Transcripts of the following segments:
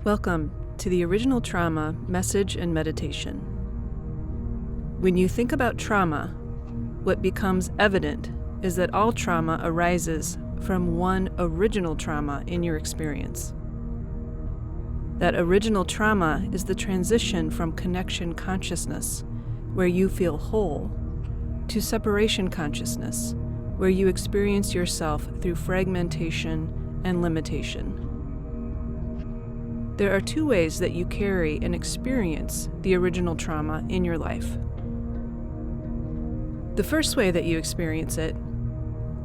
Welcome to the Original Trauma Message and Meditation. When you think about trauma, what becomes evident is that all trauma arises from one original trauma in your experience. That original trauma is the transition from connection consciousness, where you feel whole, to separation consciousness, where you experience yourself through fragmentation and limitation. There are two ways that you carry and experience the original trauma in your life. The first way that you experience it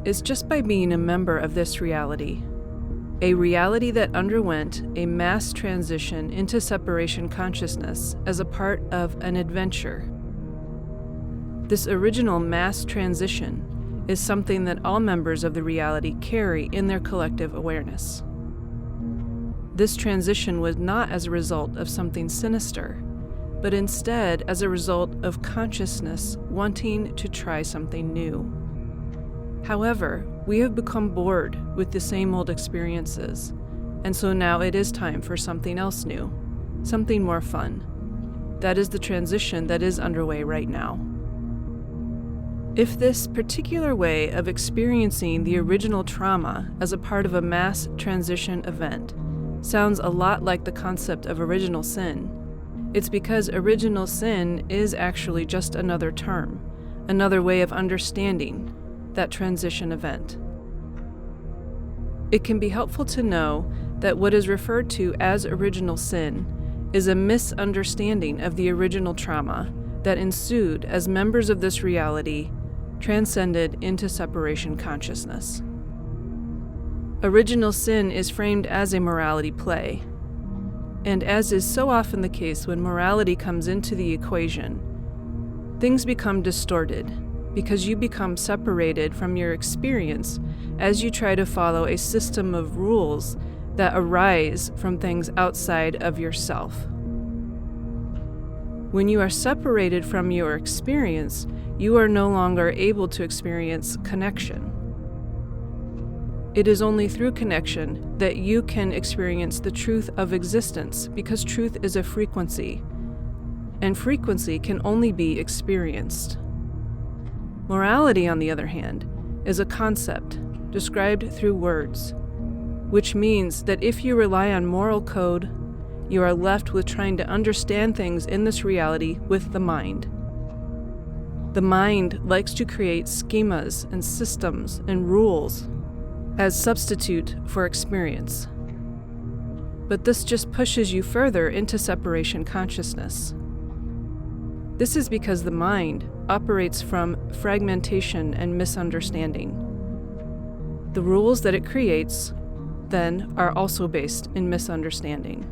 is just by being a member of this reality, a reality that underwent a mass transition into separation consciousness as a part of an adventure. This original mass transition is something that all members of the reality carry in their collective awareness. This transition was not as a result of something sinister, but instead as a result of consciousness wanting to try something new. However, we have become bored with the same old experiences, and so now it is time for something else new, something more fun. That is the transition that is underway right now. If this particular way of experiencing the original trauma as a part of a mass transition event sounds a lot like the concept of original sin, it's because original sin is actually just another term, another way of understanding that transition event. It can be helpful to know that what is referred to as original sin is a misunderstanding of the original trauma that ensued as members of this reality transcended into separation consciousness. Original sin is framed as a morality play, and as is so often the case when morality comes into the equation, things become distorted because you become separated from your experience as you try to follow a system of rules that arise from things outside of yourself. When you are separated from your experience, you are no longer able to experience connection. It is only through connection that you can experience the truth of existence, because truth is a frequency, and frequency can only be experienced. Morality, on the other hand, is a concept described through words, which means that if you rely on moral code, you are left with trying to understand things in this reality with the mind. The mind likes to create schemas and systems and rules as substitute for experience. But this just pushes you further into separation consciousness. This is because the mind operates from fragmentation and misunderstanding. The rules that it creates, then, are also based in misunderstanding.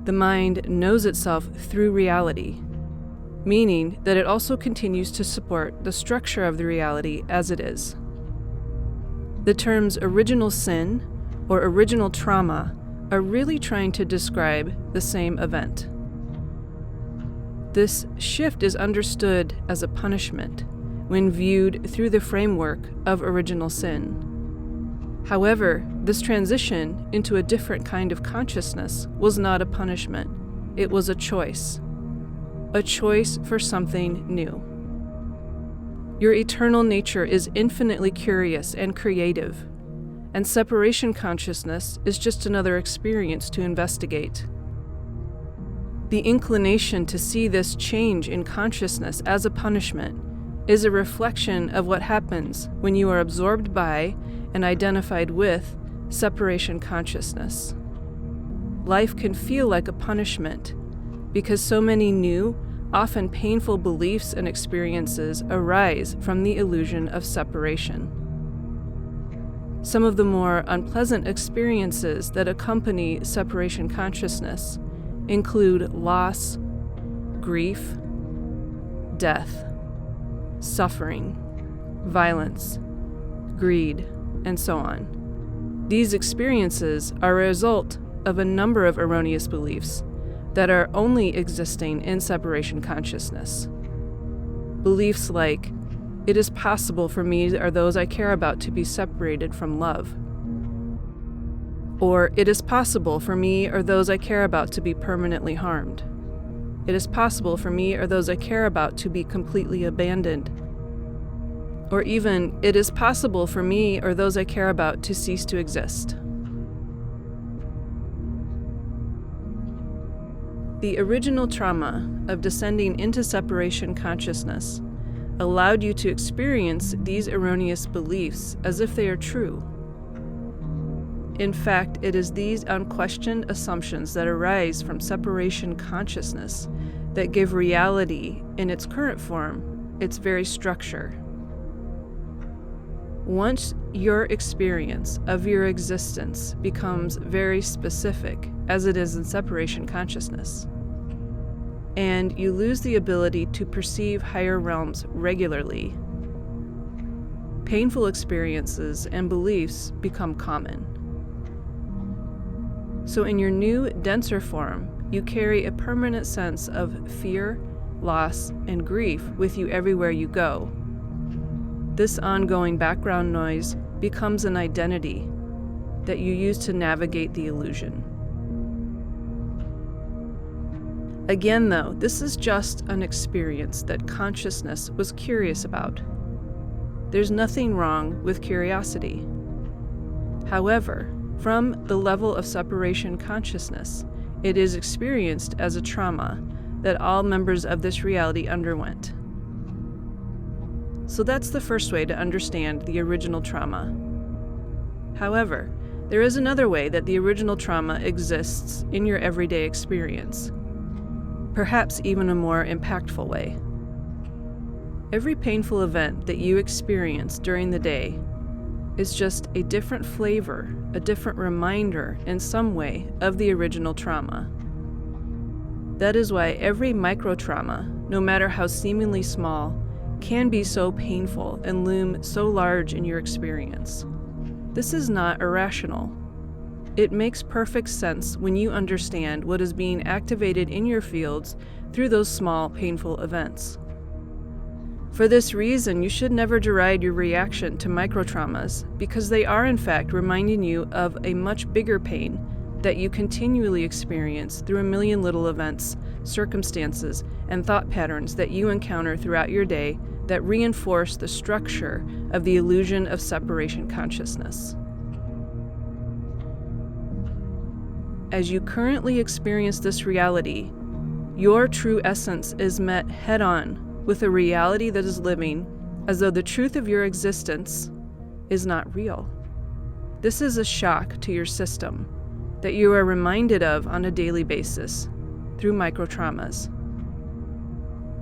The mind knows itself through reality, meaning that it also continues to support the structure of the reality as it is. The terms original sin or original trauma are really trying to describe the same event. This shift is understood as a punishment when viewed through the framework of original sin. However, this transition into a different kind of consciousness was not a punishment. It was a choice for something new. Your eternal nature is infinitely curious and creative, and separation consciousness is just another experience to investigate. The inclination to see this change in consciousness as a punishment is a reflection of what happens when you are absorbed by and identified with separation consciousness. Life can feel like a punishment because so many new, often painful beliefs and experiences arise from the illusion of separation. Some of the more unpleasant experiences that accompany separation consciousness include loss, grief, death, suffering, violence, greed, and so on. These experiences are a result of a number of erroneous beliefs that are only existing in separation consciousness. Beliefs like, it is possible for me or those I care about to be separated from love. Or, it is possible for me or those I care about to be permanently harmed. It is possible for me or those I care about to be completely abandoned. Or even, it is possible for me or those I care about to cease to exist. The original trauma of descending into separation consciousness allowed you to experience these erroneous beliefs as if they are true. In fact, it is these unquestioned assumptions that arise from separation consciousness that give reality, in its current form, its very structure. Once your experience of your existence becomes very specific, as it is in separation consciousness, and you lose the ability to perceive higher realms regularly, painful experiences and beliefs become common. So in your new, denser form, you carry a permanent sense of fear, loss, and grief with you everywhere you go. This ongoing background noise becomes an identity that you use to navigate the illusion. Again, though, this is just an experience that consciousness was curious about. There's nothing wrong with curiosity. However, from the level of separation consciousness, it is experienced as a trauma that all members of this reality underwent. So that's the first way to understand the original trauma. However, there is another way that the original trauma exists in your everyday experience, perhaps even a more impactful way. Every painful event that you experience during the day is just a different flavor, a different reminder in some way of the original trauma. That is why every micro-trauma, no matter how seemingly small, can be so painful and loom so large in your experience. This is not irrational. It makes perfect sense when you understand what is being activated in your fields through those small, painful events. For this reason, you should never deride your reaction to microtraumas, because they are in fact reminding you of a much bigger pain that you continually experience through a million little events, circumstances, and thought patterns that you encounter throughout your day that reinforce the structure of the illusion of separation consciousness. As you currently experience this reality, your true essence is met head-on with a reality that is living as though the truth of your existence is not real. This is a shock to your system that you are reminded of on a daily basis through microtraumas.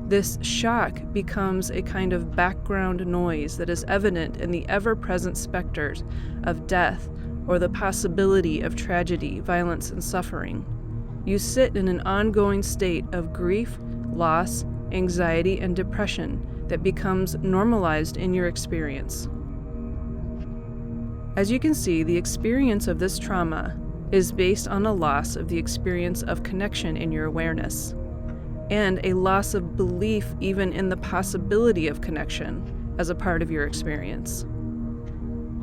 This shock becomes a kind of background noise that is evident in the ever-present specters of death or the possibility of tragedy, violence, and suffering. You sit in an ongoing state of grief, loss, anxiety, and depression that becomes normalized in your experience. As you can see, the experience of this trauma is based on a loss of the experience of connection in your awareness, and a loss of belief even in the possibility of connection as a part of your experience.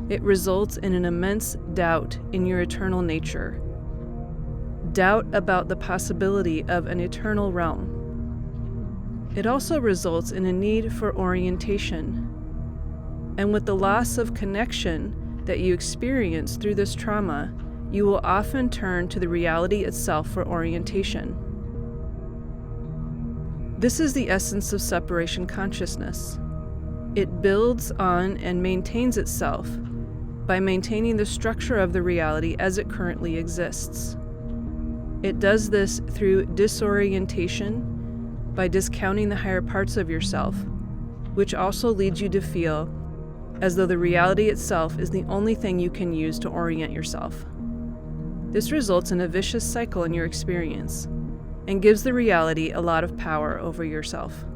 It results in an immense doubt in your eternal nature, doubt about the possibility of an eternal realm. It also results in a need for orientation. And with the loss of connection that you experience through this trauma, you will often turn to the reality itself for orientation. This is the essence of separation consciousness. It builds on and maintains itself by maintaining the structure of the reality as it currently exists. It does this through disorientation, by discounting the higher parts of yourself, which also leads you to feel as though the reality itself is the only thing you can use to orient yourself. This results in a vicious cycle in your experience and gives the reality a lot of power over yourself.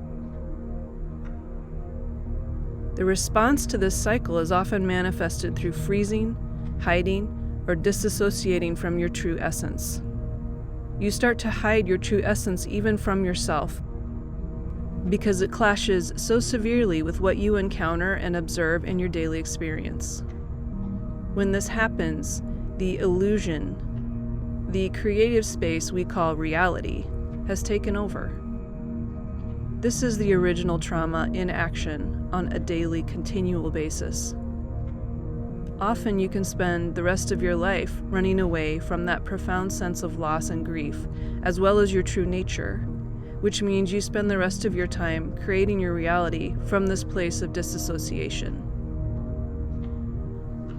The response to this cycle is often manifested through freezing, hiding, or disassociating from your true essence. You start to hide your true essence even from yourself, because it clashes so severely with what you encounter and observe in your daily experience. When this happens, the illusion, the creative space we call reality, has taken over. This is the original trauma in action on a daily, continual basis. Often you can spend the rest of your life running away from that profound sense of loss and grief, as well as your true nature, which means you spend the rest of your time creating your reality from this place of disassociation.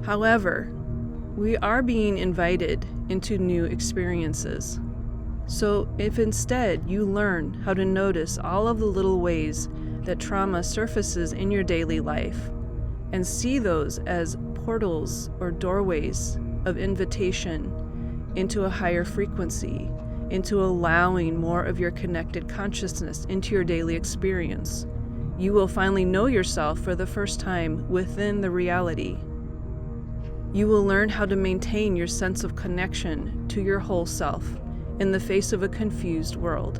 However, we are being invited into new experiences. So if instead you learn how to notice all of the little ways that trauma surfaces in your daily life and see those as portals or doorways of invitation into a higher frequency, into allowing more of your connected consciousness into your daily experience, you will finally know yourself for the first time within the reality. You will learn how to maintain your sense of connection to your whole self in the face of a confused world.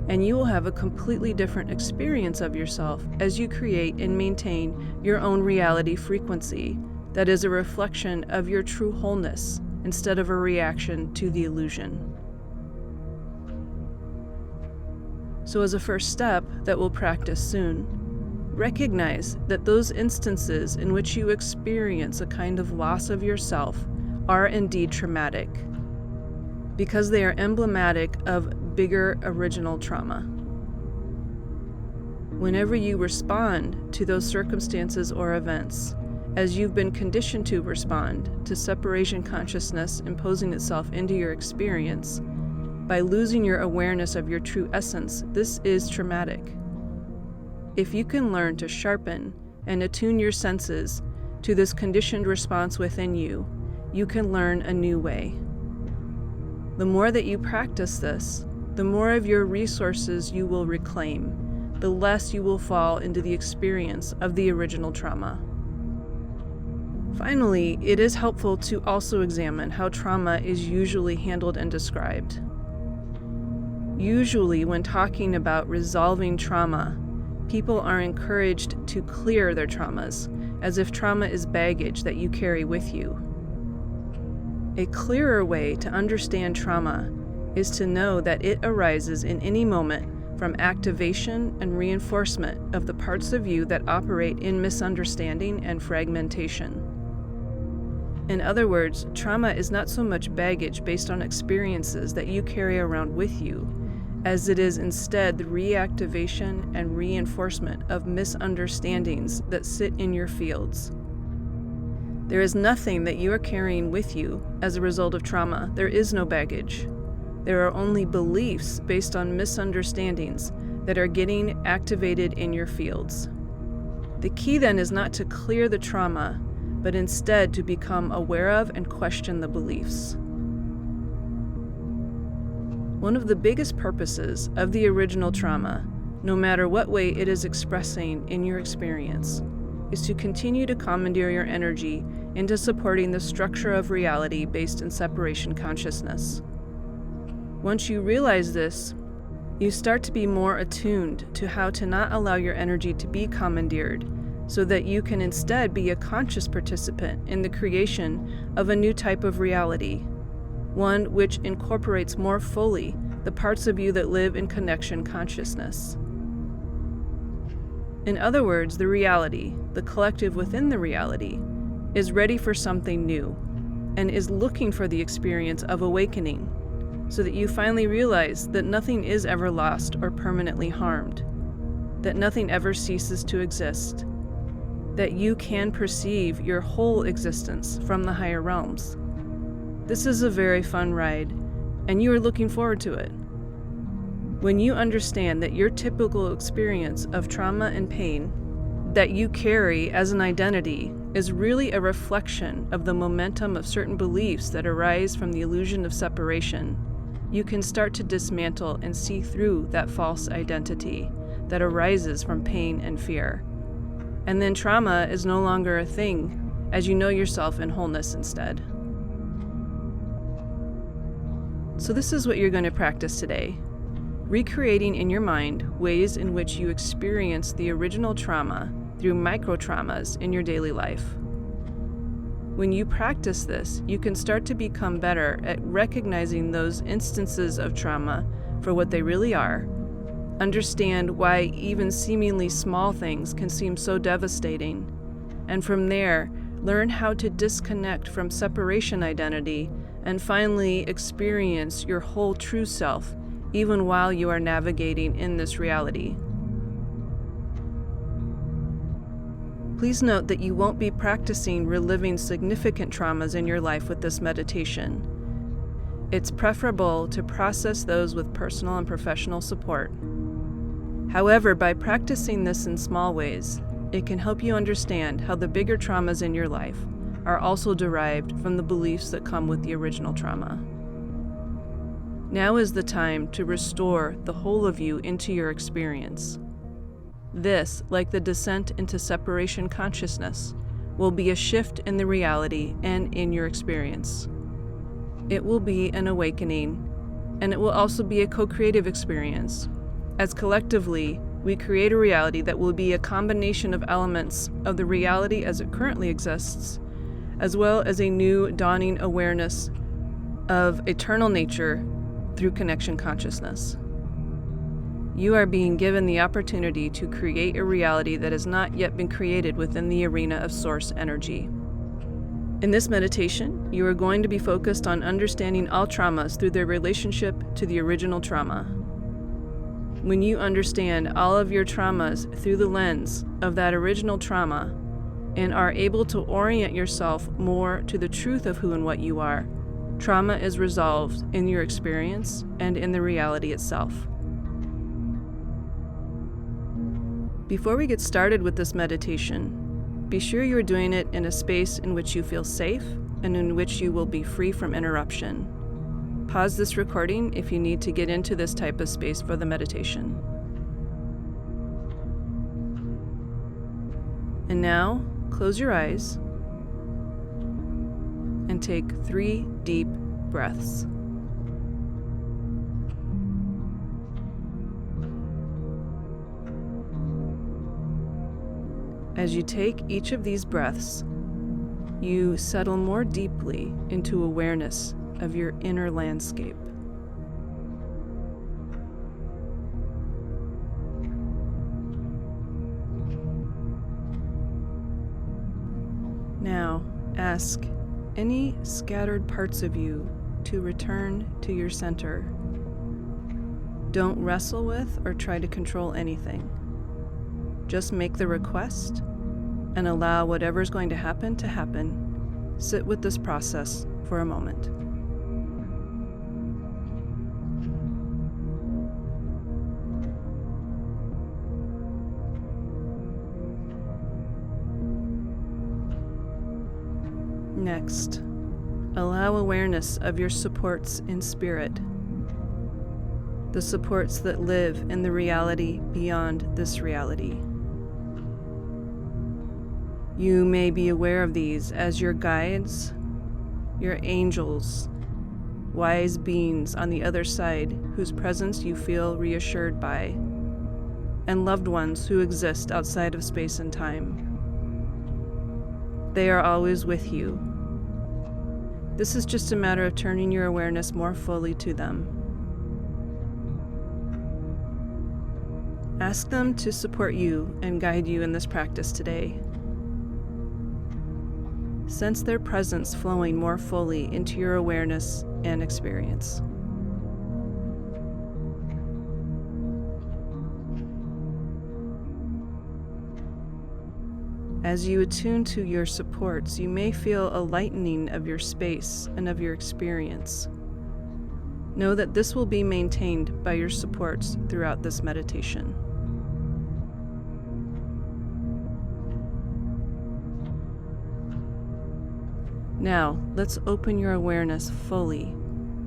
And you will have a completely different experience of yourself as you create and maintain your own reality frequency that is a reflection of your true wholeness instead of a reaction to the illusion. So as a first step that we'll practice soon, recognize that those instances in which you experience a kind of loss of yourself are indeed traumatic, because they are emblematic of bigger original trauma. Whenever you respond to those circumstances or events, as you've been conditioned to respond to separation consciousness imposing itself into your experience, by losing your awareness of your true essence, this is traumatic. If you can learn to sharpen and attune your senses to this conditioned response within you, you can learn a new way. The more that you practice this, the more of your resources you will reclaim, the less you will fall into the experience of the original trauma. Finally, it is helpful to also examine how trauma is usually handled and described. Usually, when talking about resolving trauma, people are encouraged to clear their traumas, as if trauma is baggage that you carry with you. A clearer way to understand trauma is to know that it arises in any moment from activation and reinforcement of the parts of you that operate in misunderstanding and fragmentation. In other words, trauma is not so much baggage based on experiences that you carry around with you, as it is instead the reactivation and reinforcement of misunderstandings that sit in your fields. There is nothing that you are carrying with you as a result of trauma. There is no baggage. There are only beliefs based on misunderstandings that are getting activated in your fields. The key then is not to clear the trauma, but instead to become aware of and question the beliefs. One of the biggest purposes of the original trauma, no matter what way it is expressing in your experience, is to continue to commandeer your energy into supporting the structure of reality based in separation consciousness. Once you realize this, you start to be more attuned to how to not allow your energy to be commandeered, so that you can instead be a conscious participant in the creation of a new type of reality, one which incorporates more fully the parts of you that live in connection consciousness. In other words, the reality, the collective within the reality, is ready for something new and is looking for the experience of awakening, so that you finally realize that nothing is ever lost or permanently harmed, that nothing ever ceases to exist, that you can perceive your whole existence from the higher realms. This is a very fun ride, and you are looking forward to it. When you understand that your typical experience of trauma and pain that you carry as an identity is really a reflection of the momentum of certain beliefs that arise from the illusion of separation, you can start to dismantle and see through that false identity that arises from pain and fear. And then trauma is no longer a thing, as you know yourself in wholeness instead. So this is what you're going to practice today. Recreating in your mind ways in which you experience the original trauma through micro-traumas in your daily life. When you practice this, you can start to become better at recognizing those instances of trauma for what they really are, understand why even seemingly small things can seem so devastating, and from there, learn how to disconnect from separation identity and finally experience your whole true self, even while you are navigating in this reality. Please note that you won't be practicing reliving significant traumas in your life with this meditation. It's preferable to process those with personal and professional support. However, by practicing this in small ways, it can help you understand how the bigger traumas in your life are also derived from the beliefs that come with the original trauma. Now is the time to restore the whole of you into your experience. This, like the descent into separation consciousness, will be a shift in the reality and in your experience. It will be an awakening, and it will also be a co-creative experience, as collectively we create a reality that will be a combination of elements of the reality as it currently exists, as well as a new dawning awareness of eternal nature through connection consciousness. You are being given the opportunity to create a reality that has not yet been created within the arena of source energy. In this meditation, you are going to be focused on understanding all traumas through their relationship to the original trauma. When you understand all of your traumas through the lens of that original trauma and are able to orient yourself more to the truth of who and what you are, trauma is resolved in your experience and in the reality itself. Before we get started with this meditation, be sure you are doing it in a space in which you feel safe and in which you will be free from interruption. Pause this recording if you need to get into this type of space for the meditation. And now, close your eyes and take 3 deep breaths. As you take each of these breaths, you settle more deeply into awareness of your inner landscape. Now, ask any scattered parts of you to return to your center. Don't wrestle with or try to control anything. Just make the request and allow whatever's going to happen to happen. Sit with this process for a moment. Next, allow awareness of your supports in spirit, the supports that live in the reality beyond this reality. You may be aware of these as your guides, your angels, wise beings on the other side whose presence you feel reassured by, and loved ones who exist outside of space and time. They are always with you. This is just a matter of turning your awareness more fully to them. Ask them to support you and guide you in this practice today. Sense their presence flowing more fully into your awareness and experience. As you attune to your supports, you may feel a lightening of your space and of your experience. Know that this will be maintained by your supports throughout this meditation. Now, let's open your awareness fully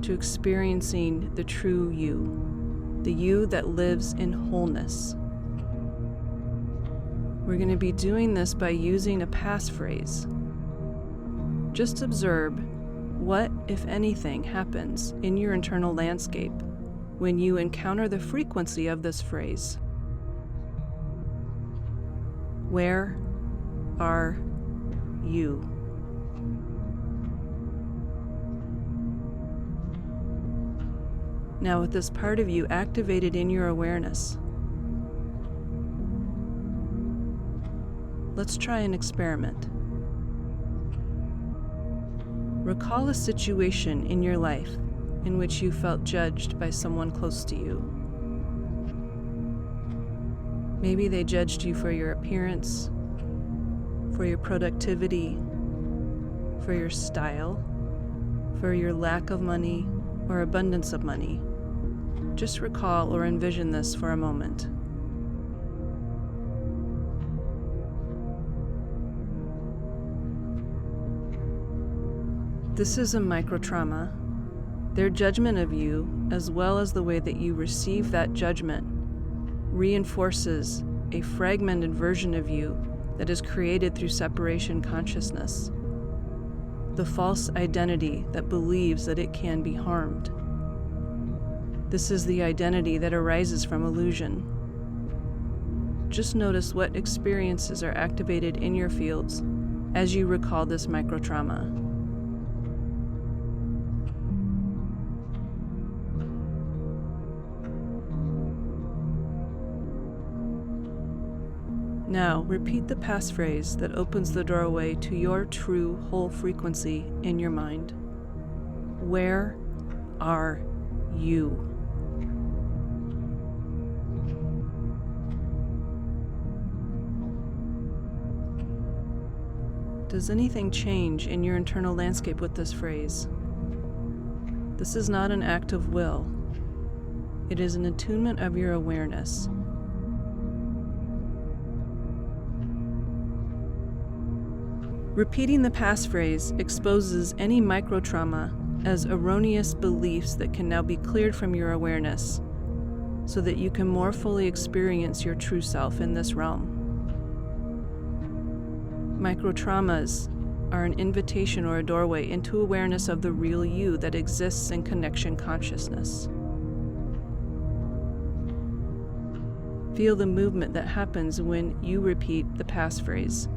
to experiencing the true you, the you that lives in wholeness. We're going to be doing this by using a passphrase. Just observe what, if anything, happens in your internal landscape when you encounter the frequency of this phrase. Where are you? Now, with this part of you activated in your awareness, let's try an experiment. Recall a situation in your life in which you felt judged by someone close to you. Maybe they judged you for your appearance, for your productivity, for your style, for your lack of money or abundance of money. Just recall or envision this for a moment. This is a microtrauma. Their judgment of you, as well as the way that you receive that judgment, reinforces a fragmented version of you that is created through separation consciousness, the false identity that believes that it can be harmed. This is the identity that arises from illusion. Just notice what experiences are activated in your fields as you recall this microtrauma. Now, repeat the passphrase that opens the doorway to your true whole frequency in your mind. Where are you? Does anything change in your internal landscape with this phrase? This is not an act of will. It is an attunement of your awareness. Repeating the passphrase exposes any microtrauma as erroneous beliefs that can now be cleared from your awareness so that you can more fully experience your true self in this realm. Microtraumas are an invitation or a doorway into awareness of the real you that exists in connection consciousness. Feel the movement that happens when you repeat the passphrase.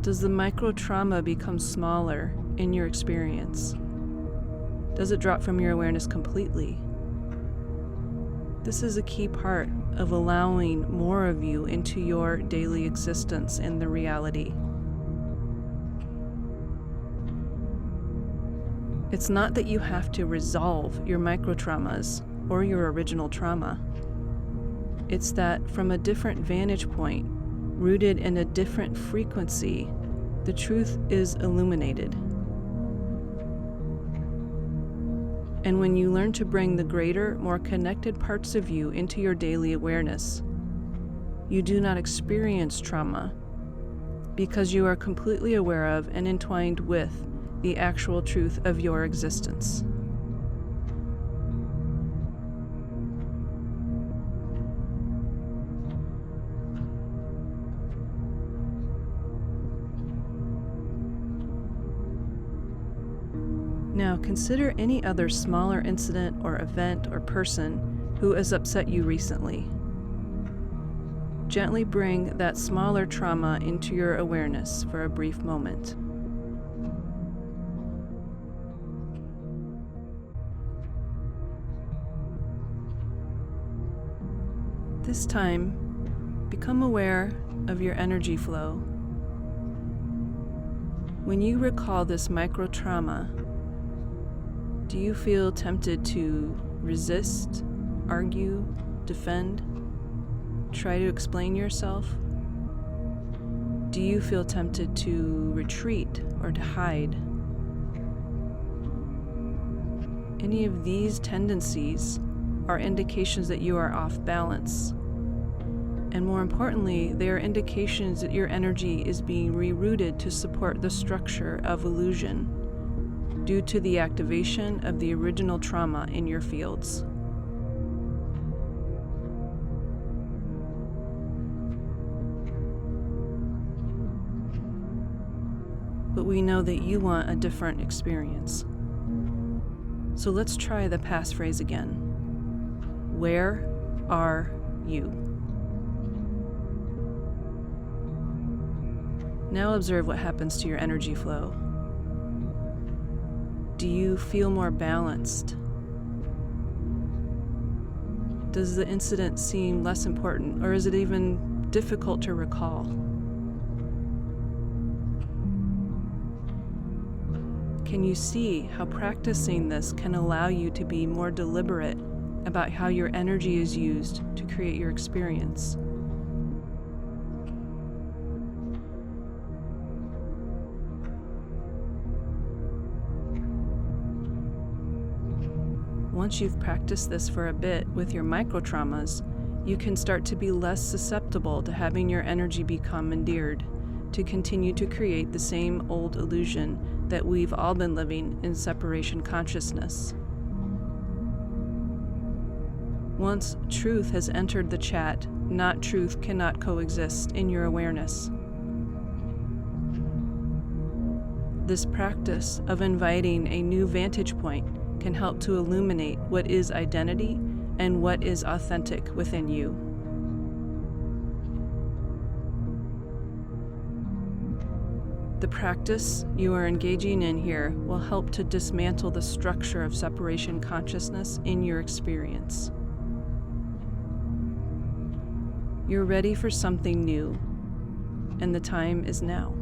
Does the microtrauma become smaller in your experience? Does it drop from your awareness completely? This is a key part of allowing more of you into your daily existence in the reality. It's not that you have to resolve your microtraumas or your original trauma. It's that from a different vantage point, rooted in a different frequency, the truth is illuminated. And when you learn to bring the greater, more connected parts of you into your daily awareness, you do not experience trauma because you are completely aware of and entwined with the actual truth of your existence. Now consider any other smaller incident or event or person who has upset you recently. Gently bring that smaller trauma into your awareness for a brief moment. This time, become aware of your energy flow. When you recall this microtrauma, do you feel tempted to resist, argue, defend, try to explain yourself? Do you feel tempted to retreat or to hide? Any of these tendencies are indications that you are off balance. And more importantly, they are indications that your energy is being rerouted to support the structure of illusion, due to the activation of the original trauma in your fields. But we know that you want a different experience. So let's try the passphrase again. Where are you? Now observe what happens to your energy flow. Do you feel more balanced, Does the incident seem less important, or is it even difficult to recall? Can you see how practicing this can allow you to be more deliberate about how your energy is used to create your experience? Once you've practiced this for a bit with your microtraumas, you can start to be less susceptible to having your energy be commandeered to continue to create the same old illusion that we've all been living in separation consciousness. Once truth has entered the chat, not truth cannot coexist in your awareness. This practice of inviting a new vantage point can help to illuminate what is identity and what is authentic within you. The practice you are engaging in here will help to dismantle the structure of separation consciousness in your experience. You're ready for something new, and the time is now.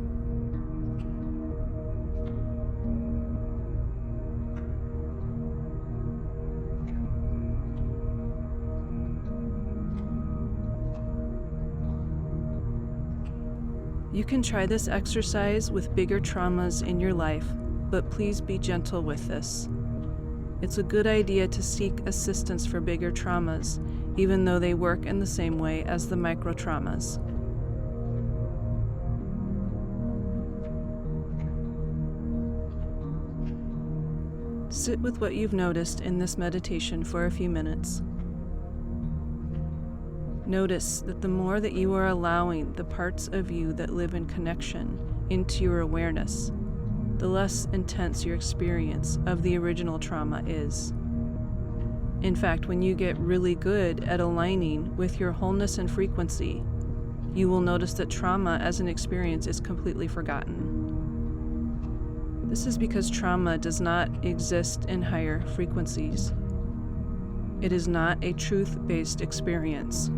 You can try this exercise with bigger traumas in your life, but please be gentle with this. It's a good idea to seek assistance for bigger traumas, even though they work in the same way as the micro traumas. Sit with what you've noticed in this meditation for a few minutes. Notice that the more that you are allowing the parts of you that live in connection into your awareness, the less intense your experience of the original trauma is. In fact, when you get really good at aligning with your wholeness and frequency, you will notice that trauma as an experience is completely forgotten. This is because trauma does not exist in higher frequencies. It is not a truth-based experience.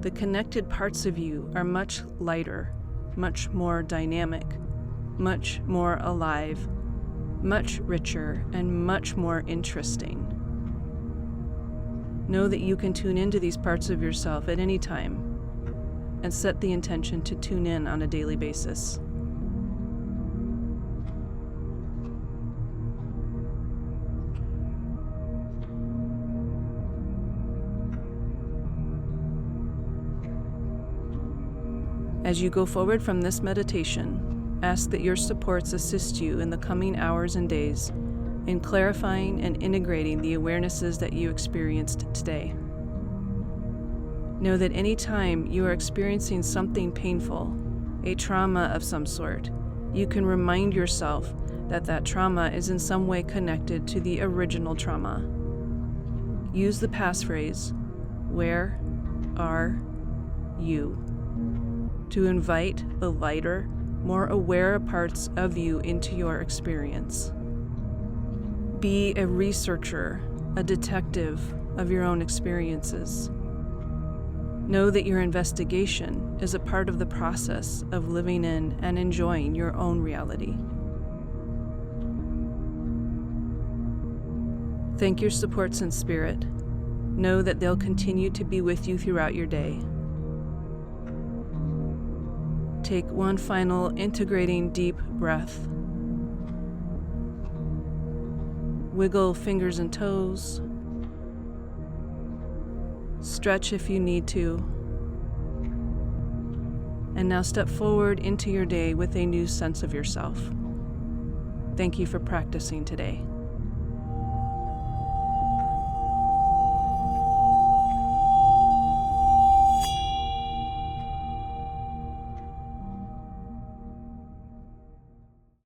The connected parts of you are much lighter, much more dynamic, much more alive, much richer, and much more interesting. Know that you can tune into these parts of yourself at any time and set the intention to tune in on a daily basis. As you go forward from this meditation, ask that your supports assist you in the coming hours and days in clarifying and integrating the awarenesses that you experienced today. Know that any time you are experiencing something painful, a trauma of some sort, you can remind yourself that that trauma is in some way connected to the original trauma. Use the passphrase, "Where are you?" to invite the lighter, more aware parts of you into your experience. Be a researcher, a detective of your own experiences. Know that your investigation is a part of the process of living in and enjoying your own reality. Thank your supports in spirit. Know that they'll continue to be with you throughout your day. Take one final integrating deep breath. Wiggle fingers and toes. Stretch if you need to. And now step forward into your day with a new sense of yourself. Thank you for practicing today.